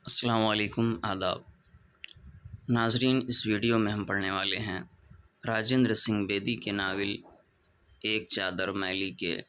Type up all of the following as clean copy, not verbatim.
अस्सलाम वालेकुम, आदाब नाजरीन। इस वीडियो में हम पढ़ने वाले हैं राजेंद्र सिंह बेदी के नावल एक चादर मैली के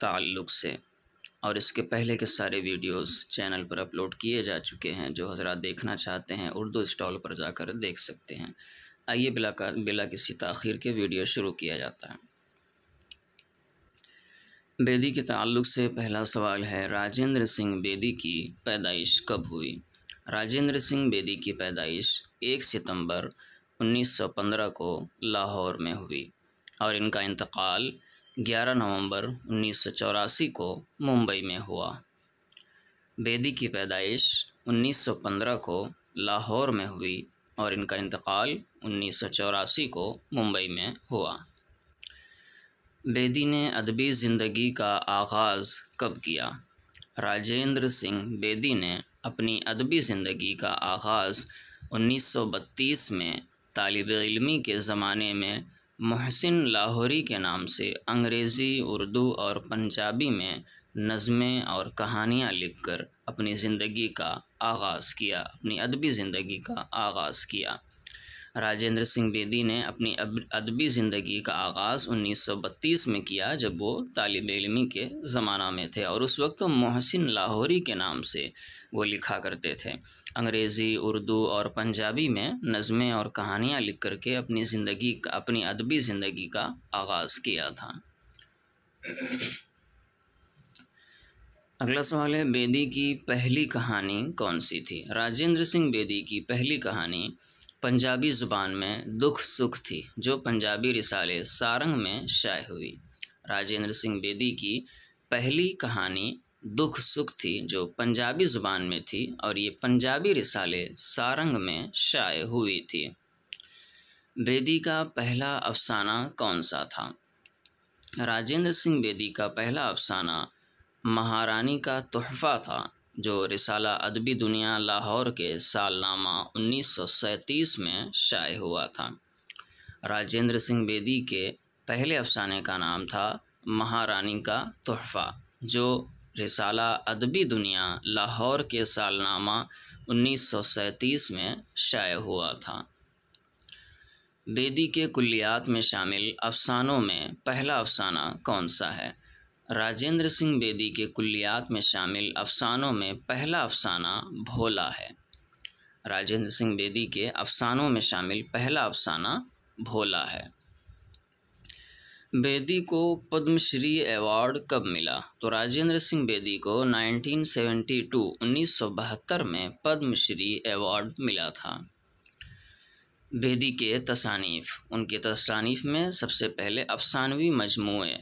ताल्लुक़ से। और इसके पहले के सारे वीडियोस चैनल पर अपलोड किए जा चुके हैं। जो हज़रात देखना चाहते हैं उर्दू स्टॉल पर जाकर देख सकते हैं। आइए बिला किसी ताख़ीर के वीडियो शुरू किया जाता है। बेदी के ताल्लुक़ से पहला सवाल है, राजेंद्र सिंह बेदी की पैदाइश कब हुई? राजेंद्र सिंह बेदी की पैदाइश 1 सितंबर 1915 को लाहौर में हुई और इनका इंतकाल 11 नवंबर 1984 को मुंबई में हुआ। बेदी की पैदाइश 1915 को लाहौर में हुई और इनका इंतकाल 1984 को मुंबई में हुआ। बेदी ने अदबी ज़िंदगी का आगाज़ कब किया? राजेंद्र सिंह बेदी ने अपनी अदबी ज़िंदगी का आगाज़ 1932 में तालिब-ए-इल्मी के ज़माने में मोहसिन लाहौरी के नाम से अंग्रेज़ी, उर्दू और पंजाबी में नज़में और कहानियाँ लिखकर अपनी ज़िंदगी का आगाज़ किया, अपनी अदबी ज़िंदगी का आगाज़ किया। राजेंद्र सिंह बेदी ने अपनी अदबी ज़िंदगी का आगाज़ 1932 में किया, जब वो तालिब-ए-इल्मी के ज़माना में थे और उस वक्त मोहसिन लाहौरी के नाम से वो लिखा करते थे। अंग्रेज़ी, उर्दू और पंजाबी में नज़में और कहानियाँ लिख कर के अपनी अदबी ज़िंदगी का आगाज़ किया था। अगला सवाल है, बेदी की पहली कहानी कौन सी थी? राजेंद्र सिंह बेदी की पहली कहानी पंजाबी ज़ुबान में दुख सुख थी, जो पंजाबी रिसाले सारंग में शाये हुई। राजेंद्र सिंह बेदी की पहली कहानी दुख सुख थी, जो पंजाबी ज़ुबान में थी और ये पंजाबी रिसाले सारंग में शाये हुई थी। बेदी का पहला अफसाना कौन सा था? राजेंद्र सिंह बेदी का पहला अफसाना महारानी का तोहफ़ा था, जो रिसाला अदबी दुनिया लाहौर के सालनामा 1937 में शाये हुआ था। राजेंद्र सिंह बेदी के पहले अफसाने का नाम था महारानी का तोहफ़ा, जो रिसाला अदबी दुनिया लाहौर के सालनामा 1937 में शाये हुआ था। बेदी के कुल्लियात में शामिल अफसानों में पहला अफसाना कौन सा है? राजेंद्र सिंह बेदी के कुल्लियात में शामिल अफसानों में पहला अफसाना भोला है। राजेंद्र सिंह बेदी के अफसानों में शामिल पहला अफसाना भोला है। बेदी को पद्मश्री अवार्ड कब मिला? तो राजेंद्र सिंह बेदी को 1972 में पद्मश्री अवार्ड मिला था। बेदी के तसानीफ़, उनके तसानीफ़ में सबसे पहले अफसानवी मजमूए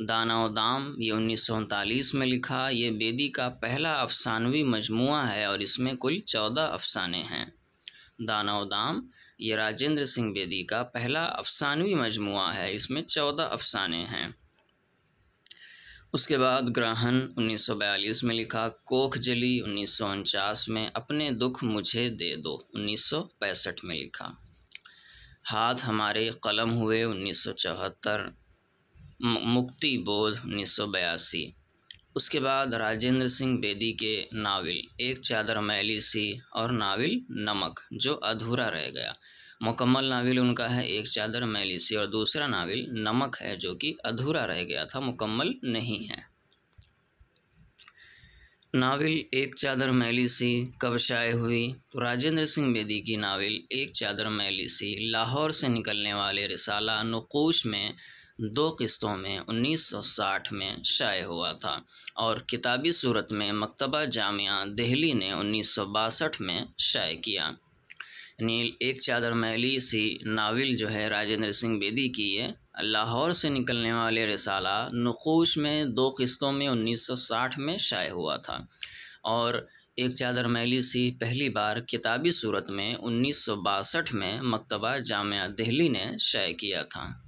दाना व दाम, ये 1939 में लिखा। ये बेदी का पहला अफसानवी मजमुआ है और इसमें कुल 14 अफसाने हैं। दाना व दाम ये राजेंद्र सिंह बेदी का पहला अफसानवी मजमुआ है, इसमें 14 अफसाने हैं। उसके बाद ग्रहण 1942 में लिखा। कोख जली 1949 में। अपने दुख मुझे दे दो 1965 में लिखा। हाथ हमारे कलम हुए 1974। मुक्ति बोध 1982। उसके बाद राजेंद्र सिंह बेदी के नावल एक चादर मैली सी और नावल नमक, जो अधूरा रह गया। मुकम्मल नावल उनका है एक चादर मैली सी और दूसरा नावल नमक है, जो कि अधूरा रह गया था, मुकम्मल नहीं है। नावल एक चादर मैली सी कब शाये हुई? तो राजेंद्र सिंह बेदी की नावल एक चादर मैली सी लाहौर से निकलने वाले रिसाला नुक़ूश में 2 किस्तों में 1960 में शाये हुआ था और किताबी सूरत में मकतबा जामिया दिल्ली ने 1962 में शाये किया। यानी एक चादर मैली सी नावल जो है राजेंद्र सिंह बेदी की, ये लाहौर से निकलने वाले रिसाला नुक़ूश में 2 किस्तों में 1960 में शाये हुआ था और एक चादर मैली सी पहली बार किताबी सूरत में 1962 में मकतबा जामिया दिल्ली ने शाये किया था।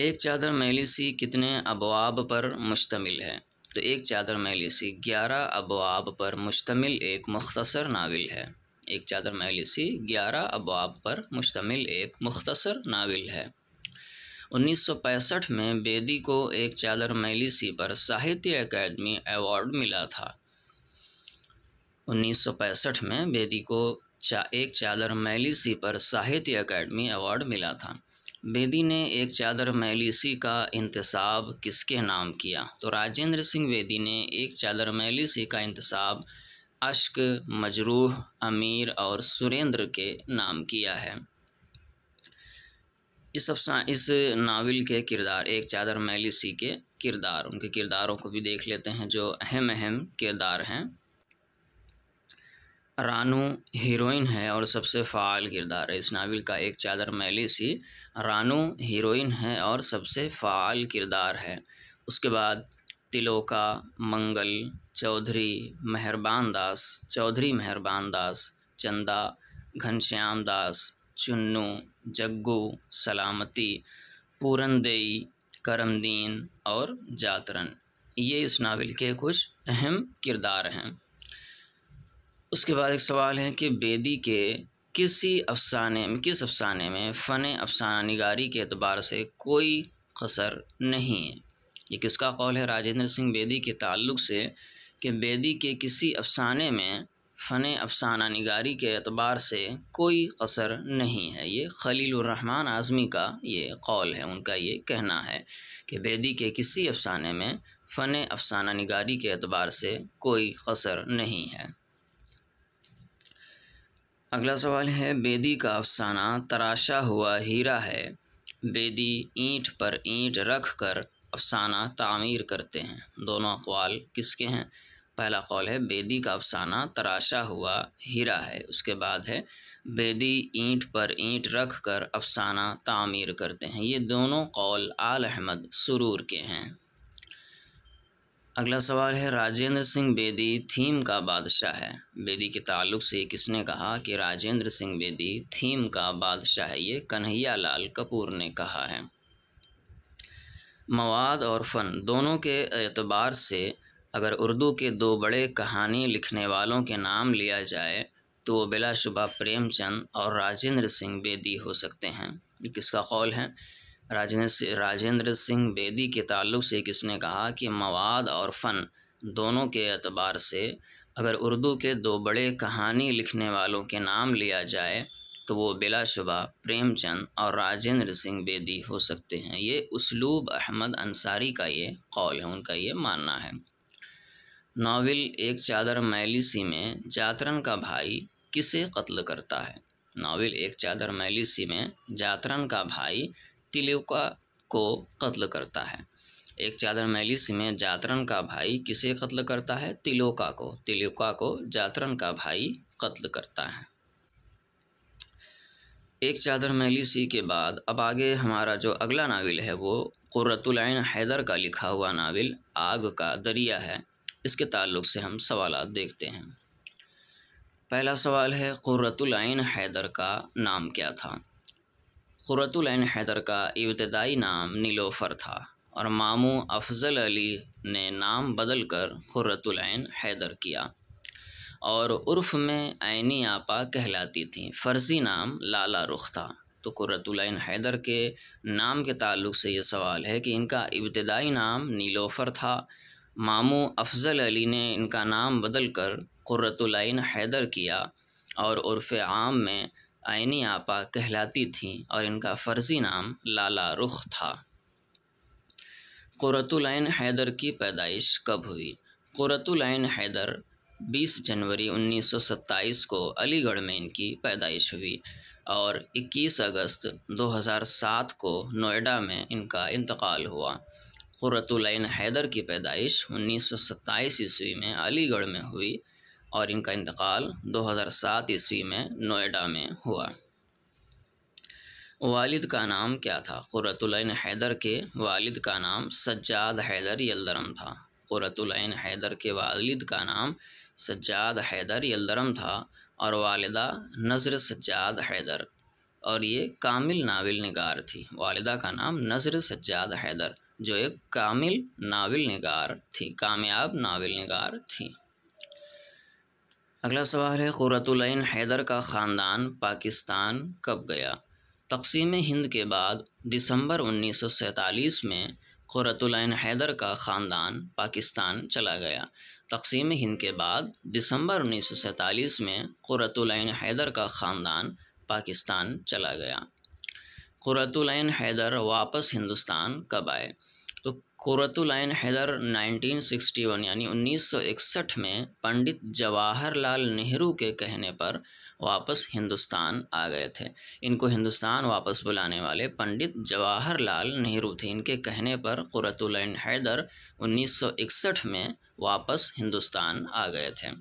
एक चादर मैली सी कितने अबवाब पर मुश्तमिल है? तो एक चादर मैली सी 11 अबवाब पर मुश्तमिल एक मुख्तसर नावल है। एक चादर मैली सी 11 अबवाब पर मुश्तमिल एक मुख्तसर नावल है। 1965 में बेदी को एक चादर मैली सी पर साहित्य अकादमी अवार्ड मिला था। 1965 में बेदी को एक चादर मैली सी पर साहित्य अकादमी अवार्ड मिला था। बेदी ने एक चादर मैली सी का इंतसाब किसके नाम किया? तो राजेंद्र सिंह बेदी ने एक चादर मैली सी का इंतसाब अश्क, मजरूह, अमीर और सुरेंद्र के नाम किया है। इस नावल के किरदार, एक चादर मैली सी के किरदार, उनके किरदारों को भी देख लेते हैं जो अहम किरदार हैं। रानू हीरोइन है और सबसे फ़ाल किरदार है इस नावल का। एक चादर मैली सी, रानू हीरोइन है और सबसे फ़ाल किरदार है। उसके बाद तिलोका, मंगल, चौधरी मेहरबान दास, चंदा, घनश्याम दास, चुन्नू, जग्गू, सलामती, पूरनदेई, करमदीन और जातरन, ये इस नावल के कुछ अहम किरदार हैं। उसके बाद एक सवाल है कि बेदी के किस अफसाने में फ़न अफसाना निगारी के एतबार से कोई कसर नहीं है? ये किसका कौल है राजेंद्र सिंह बेदी के ताल्लुक़ से कि बेदी के किसी अफसाने में फ़न अफसाना निगारी के एतबार से कोई कसर नहीं है? ये खलीलुर रहमान आज़मी का ये कौल है, उनका ये कहना है कि बेदी के किसी अफसाने में फ़न अफसाना निगारी के एतबार से कोई कसर नहीं है। अगला सवाल है, बेदी का अफसाना तराशा हुआ हीरा है। बेदी ईंट पर ईंट रख कर अफसाना तामीर करते हैं। दोनों अक़वाल किसके हैं? पहला कौल है बेदी का अफसाना तराशा हुआ हीरा है। उसके बाद है बेदी ईंट पर ईंट रख कर अफसाना तामीर करते हैं। ये दोनों कौल आल अहमद सुरूर के हैं। अगला सवाल है, राजेंद्र सिंह बेदी थीम का बादशाह है। बेदी के ताल्लुक़ से किसने कहा कि राजेंद्र सिंह बेदी थीम का बादशाह है? ये कन्हैया लाल कपूर ने कहा है। मवाद और फ़न दोनों के एतबार से अगर उर्दू के दो बड़े कहानी लिखने वालों के नाम लिया जाए तो वो बिलाशुबा प्रेमचंद और राजेंद्र सिंह बेदी हो सकते हैं। ये किसका कौल है? राजेंद्र सिंह बेदी के ताल्लुक़ से किसने कहा कि मवाद और फ़न दोनों के एतबार से अगर उर्दू के दो बड़े कहानी लिखने वालों के नाम लिया जाए तो वो बिलाशुबा प्रेमचंद और राजेंद्र सिंह बेदी हो सकते हैं। ये उसलूब अहमद अंसारी का ये कौल है, उनका ये मानना है। नावल एक चादर मैली सी में जातरन का भाई किसे कत्ल करता है? नावल एक चादर मैली सी में जातरन का भाई तिलोका को कत्ल करता है। एक चादर मैली सी में जातरन का भाई किसे कत्ल करता है? तिलोका को जातरन का भाई कत्ल करता है। एक चादर मैली सी के बाद अब आगे हमारा जो अगला नावल है वो कुर्रतुल ऐन हैदर का लिखा हुआ नावल आग का दरिया है। इसके ताल्लुक़ से हम सवालात देखते हैं। पहला सवाल है, कुर्रतुल ऐन हैदर का नाम क्या था? कुर्रतुल ऐन हैदर का इब्तदाई नाम नीलोफर था और मामू अफजल अली ने नाम बदलकर कुर्रतुल ऐन हैदर किया और उर्फ़ में ऐनी आपा कहलाती थीं। फ़र्ज़ी नाम लाला रुख था। तो कुर्रतुल ऐन हैदर के नाम के ताल्लुक़ से ये सवाल है कि इनका इब्तदाई नाम नीलोफर था। मामू अफजल अली ने इनका नाम बदलकर कुर्रतुल ऐन हैदर किया और उर्फ़ आम में ऐनी आपा कहलाती थीं और इनका फ़र्ज़ी नाम लाला रुख था। कुर्रतुल ऐन हैदर की पैदाइश कब हुई? कुर्रतुल ऐन हैदर 20 जनवरी 1927 को अलीगढ़ में इनकी पैदाइश हुई और 21 अगस्त 2007 को नोएडा में इनका इंतकाल हुआ। कुर्रतुल ऐन हैदर की पैदाइश 1927 ईस्वी में अलीगढ़ में हुई और इनका इंतकाल 2007 ईस्वी में नोएडा में हुआ। वालिद का नाम क्या था? कुर्रतुल ऐन हैदर के वालिद का नाम सज्जाद हैदर यल्दरम था। कुर्रतुल ऐन हैदर के वालिद का नाम सज्जाद हैदर यल्दरम था और वालिदा नज़र सज्जाद हैदर, और ये कामिल नावल निगार थी। वालिदा का नाम नज़र सज्जाद हैदर जो एक कामिल नावल निगार थी, कामयाब नावल निगार थी। अगला सवाल है, कुर्रतुल ऐन हैदर का ख़ानदान पाकिस्तान कब गया? तक़सीम हिंद के बाद दिसंबर 1947 में कुर्रतुल ऐन हैदर का ख़ानदान पाकिस्तान चला गया। तक़सीम हिंद के बाद दिसंबर 1947 में क़ुर्रतुल ऐन हैदर का ख़ानदान पाकिस्तान चला गया। क़ुर्रतुल ऐन हैदर वापस हिंदुस्तान कब आए? तो क़ुर्रतुल ऐन हैदर 1961 यानी 1961 में पंडित जवाहरलाल नेहरू के कहने पर वापस हिंदुस्तान आ गए थे। इनको हिंदुस्तान वापस बुलाने वाले पंडित जवाहरलाल नेहरू थे। इनके कहने पर क़ुर्रतुल ऐन हैदर 1961 में वापस हिंदुस्तान आ गए थे।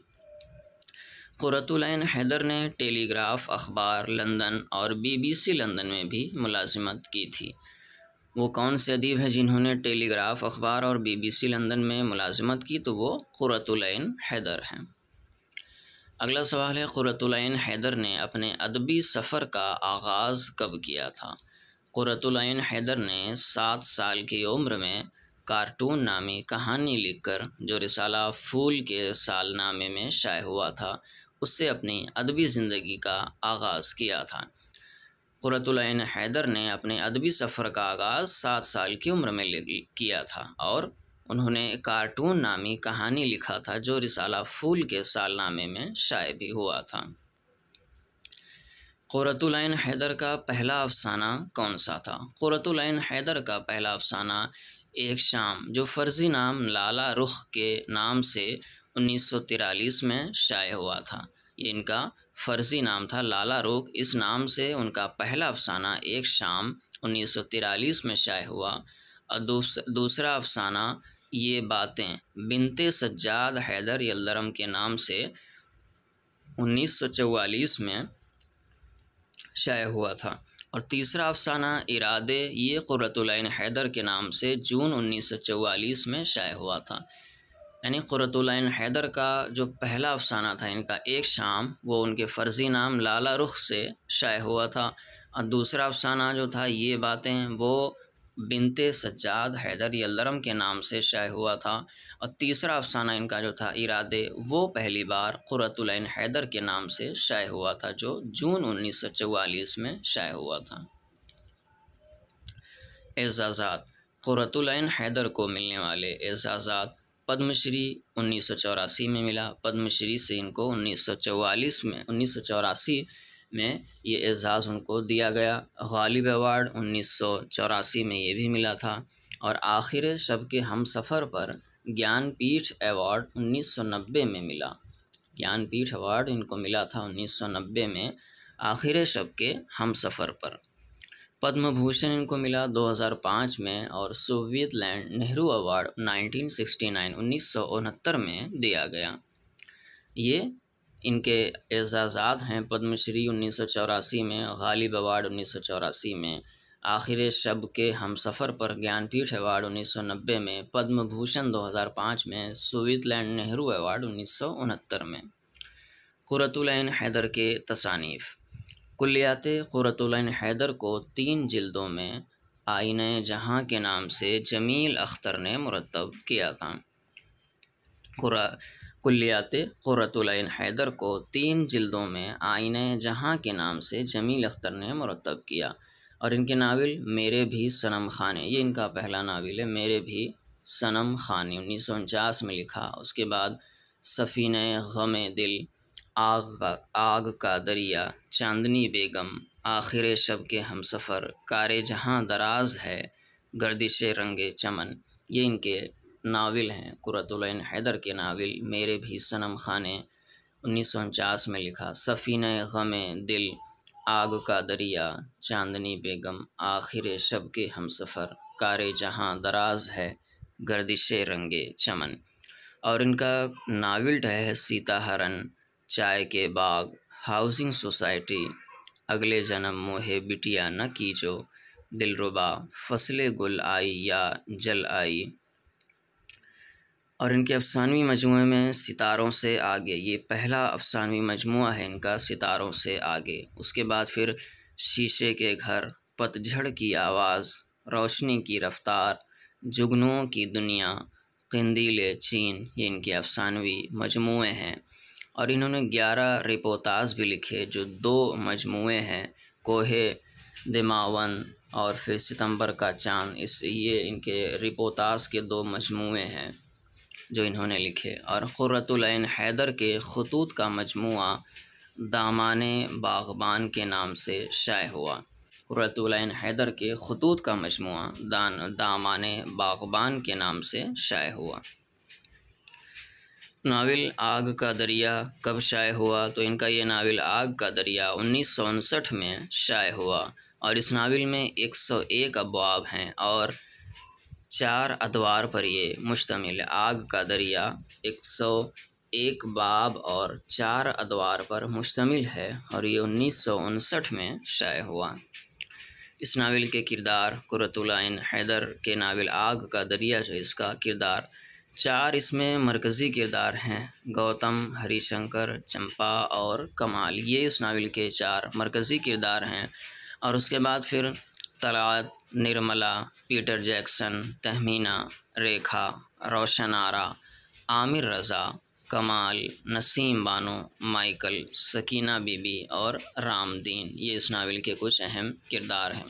क़ुर्रतुल ऐन हैदर ने टेलीग्राफ अखबार लंदन और BBC लंदन में भी मुलाजिमत की थी। वो कौन से अदीब हैं जिन्होंने टेलीग्राफ अखबार और BBC लंदन में मुलाजिमत की? तो वो क़ुर्रतुल ऐन हैदर हैं। अगला सवाल है, क़ुर्रतुल ऐन हैदर ने अपने अदबी सफ़र का आगाज़ कब किया था? क़ुर्रतुल ऐन हैदर ने 7 साल की उम्र में कार्टून नामी कहानी लिखकर जो रिसाला फूल के सालनामे में शाये हुआ था, उससे अपनी अदबी ज़िंदगी का आगाज़ किया था। क़ुर्रतुल ऐन हैदर ने अपने अदबी सफ़र का आगाज़ 7 साल की उम्र में किया था और उन्होंने कार्टून नामी कहानी लिखा था जो रिसाला फूल के सालनामे में शाये भी हुआ था। क़ुर्रतुल ऐन हैदर का पहला अफसाना कौन सा था? क़ुर्रतुल ऐन हैदर का पहला अफसाना एक शाम, जो फ़र्ज़ी नाम लाला रुख के नाम से 1943 में शाये हुआ था। ये इनका फ़र्ज़ी नाम था, लाला रुख। इस नाम से उनका पहला अफसाना एक शाम 1943 में शाये हुआ। और दूसरा अफसाना ये बातें बिनते सज्जाद हैदर यल्दरम के नाम से 1944 में शाये हुआ था। और तीसरा अफसाना इरादे, ये क़ुर्रतुल ऐन हैदर के नाम से जून 1944 में शाये हुआ था। यानी क़ुर्रतुल ऐन हैदर का जो पहला अफसाना था इनका एक शाम, वो उनके फ़र्ज़ी नाम लाला रुख से शाये हुआ था। और दूसरा अफसाना जो था ये बातें, वो बिनते सज्जाद हैदर यल्दरम के नाम से शाये हुआ था। और तीसरा अफसाना इनका जो था इरादे, वो पहली बार क़ुर्रतुल ऐन हैदर के नाम से शाये हुआ था, जो जून 1944 में शाये हुआ था। एजाज़ात, क़ुर्रतुल ऐन हैदर को मिलने वाले एजाज़ात, पद्मश्री 1984 में मिला। पद्मश्री से इनको 1984 में ये एजाज़ उनको दिया गया। गालिब अवार्ड 1984 में ये भी मिला था। और आखिर शब के हमसफ़र पर ज्ञानपीठ अवार्ड 1990 में मिला। ज्ञानपीठ अवार्ड इनको मिला था 1990 में आखिर शब के हमसफ़र पर। पद्म भूषण इनको मिला 2005 में और सोवियतलैंड नेहरू अवार्ड 1969 में दिया गया। ये इनके एजाज़ात हैं। पद्मश्री 1984 में, गालिब अवार्ड 1984 में, आखिर शब के हमसफ़र पर ज्ञानपीठ अवार्ड 1990 में, पद्म भूषण 2005 में, सोवियतलैंड नेहरू अवार्ड 1969 में। क़ुर्रतुल ऐन हैदर के तसानीफ़, कुल्लियाते क़ुर्रतुल ऐन हैदर को 3 जिल्दों में आईने जहाँ के नाम से जमील अख्तर ने मुरतब किया था। कुल्लियाते क़ुर्रतुल ऐन हैदर को 3 जिल्दों में आईने जहाँ के नाम से जमील अख्तर ने मुरतब किया। और इनके नावल मेरे भी सनम खाने, ये इनका पहला नावल है। मेरे भी सनम खाने 1949 में लिखा। उसके बाद सफ़ीने ग़मे दिल, आग का दरिया, चांदनी बेगम, आखिर शब के हमसफ़र, कारे जहाँ दराज है, गर्दिश रंगे चमन, ये इनके नावल हैं। क़ुर्रतुल ऐन हैदर के नावल मेरे भी सनम खाने 1949 में लिखा। सफ़ीने ग़मे दिल, आग का दरिया, चांदनी बेगम, आखिर शब के हमसफ़र, कारे जहाँ दराज है, गर्दिश रंगे चमन। और इनका नावल है सीता हरन, चाय के बाग, हाउसिंग सोसाइटी, अगले जन्म मोहे बिटिया न कीजो, दिलरुबा, फसले गुल आई या जल आई। और इनके अफसानवी मजमूए में सितारों से आगे, ये पहला अफसानवी मजमूआ है इनका, सितारों से आगे। उसके बाद फिर शीशे के घर, पतझड़ की आवाज़, रोशनी की रफ्तार, जुगनुओं की दुनिया, क़िंदील चीन, ये इनके अफसानवी मजमूए हैं। और इन्होंने 11 रिपोर्ताज भी लिखे, जो 2 मजमूए हैं, कोहे दिमावन और फिर सितंबर का चाँद। ये इनके रिपोर्ताज के 2 मजमूए हैं। जो इन्होंने लिखे। और क़ुर्रतुल ऐन हैदर के ख़ुतूत का मजमूआ दामाने बाग़बान के नाम से शाये हुआ। क़ुर्रतुल ऐन हैदर के ख़ुतूत का मजमूआ दामाने बाग़बान के नाम से शाये हुआ। नावल आग का दरिया कब शाये हुआ? तो इनका ये नावल आग का दरिया 1959 में शाये हुआ और इस नावल में 101 अबवाब हैं और 4 अदवार पर ये मुश्तमिल है। आग का दरिया 101 बाब और 4 अदवार पर मुश्तमिल है और ये 1959 में शाये हुआ। इस नावल के किरदार क़ुर्रतुल ऐन हैदर के नावल आग का दरिया जो इसका किरदार 4 इसमें मरकज़ी किरदार हैं। गौतम, हरिशंकर, चंपा और कमाल, ये इस नावल के 4 मरकज़ी किरदार हैं। और उसके बाद फिर तलात, निर्मला, पीटर जैक्सन, तहमीना, रेखा, रोशन आरा, आमिर रज़ा, कमाल, नसीम बानो, माइकल, सकीना बीबी और रामदीन, ये इस नावल के कुछ अहम किरदार हैं।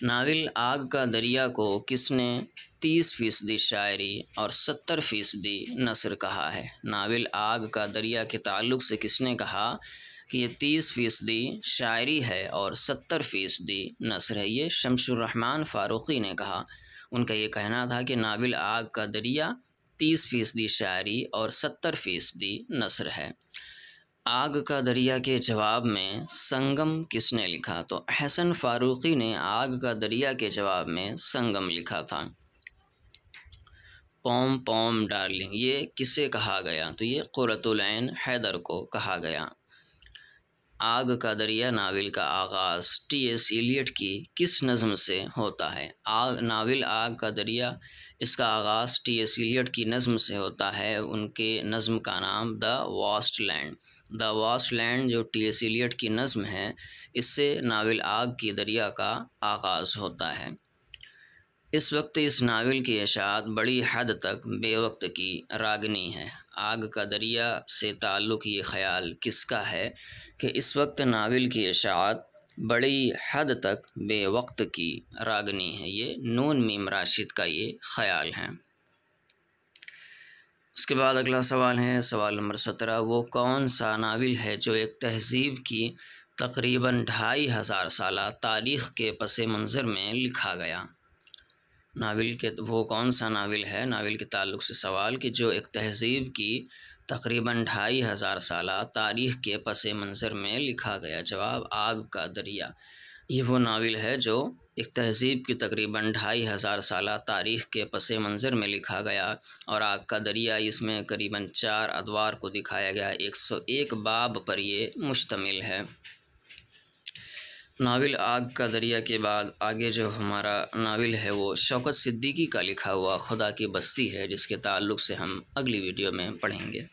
नावल आग का दरिया को किसने 30% शायरी और 70% नस्र कहा है? नावल आग का दरिया के ताल्लुक़ से किसने कहा कि ये 30% शायरी है और 70% नस्र है? ये शमसुर रहमान फ़ारूक़ी ने कहा। उनका ये कहना था कि नावल आग का दरिया 30% शायरी और 70% नस्र है। आग का दरिया के जवाब में संगम किसने लिखा? तो अहसन फ़ारूक़ी ने आग का दरिया के जवाब में संगम लिखा था। पॉम पॉम डार्लिंग, ये किसे कहा गया? तो ये क़ुर्रतुल ऐन हैदर को कहा गया। आग का दरिया नावल का आगाज़ T.S. एलियट की किस नज़म से होता है? नावल आग का दरिया, इसका आगाज़ T.S. एलियट की नज़म से होता है। उनके नज़म का नाम the vast land. The vast land जो T.S. एलियट की नज़म है, इससे नावल आग की दरिया का आगाज़ होता है। इस वक्त इस नावल की इशाअत बड़ी हद तक बेवक्त की रागनी है। आग का दरिया से ताल्लुक़ ये ख़याल किसका है कि इस वक्त नावल की इशाअत बड़ी हद तक बेवक्त की रागनी है? ये नून मीम राशिद का ये ख़याल है। उसके बाद अगला सवाल है सवाल नंबर 17। वो कौन सा नावल है जो एक तहज़ीब की तकरीबन 2500 साला तारीख़ के पस मंज़र में लिखा गया? नावल के वो कौन सा नावल है, नावल के ताल्लुक़ से सवाल कि जो एक तहज़ीब की तकरीबन 2500 साला तारीख़ के पस मंज़र में लिखा गया। जवाब आग का दरिया। ये वो नावल है जो एक तहज़ीब की तकरीबन 2500 साला तारीख़ के पस मंज़र में लिखा गया और आग का दरिया इसमें करीबन 4 अदवार को दिखाया गया। 101 बाब पर ये मुश्तमिल है। नावल आग का दरिया के बाद आगे जो हमारा नावल है वो शौकत सिद्दीकी का लिखा हुआ खुदा की बस्ती है, जिसके ताल्लुक़ से हम अगली वीडियो में पढ़ेंगे।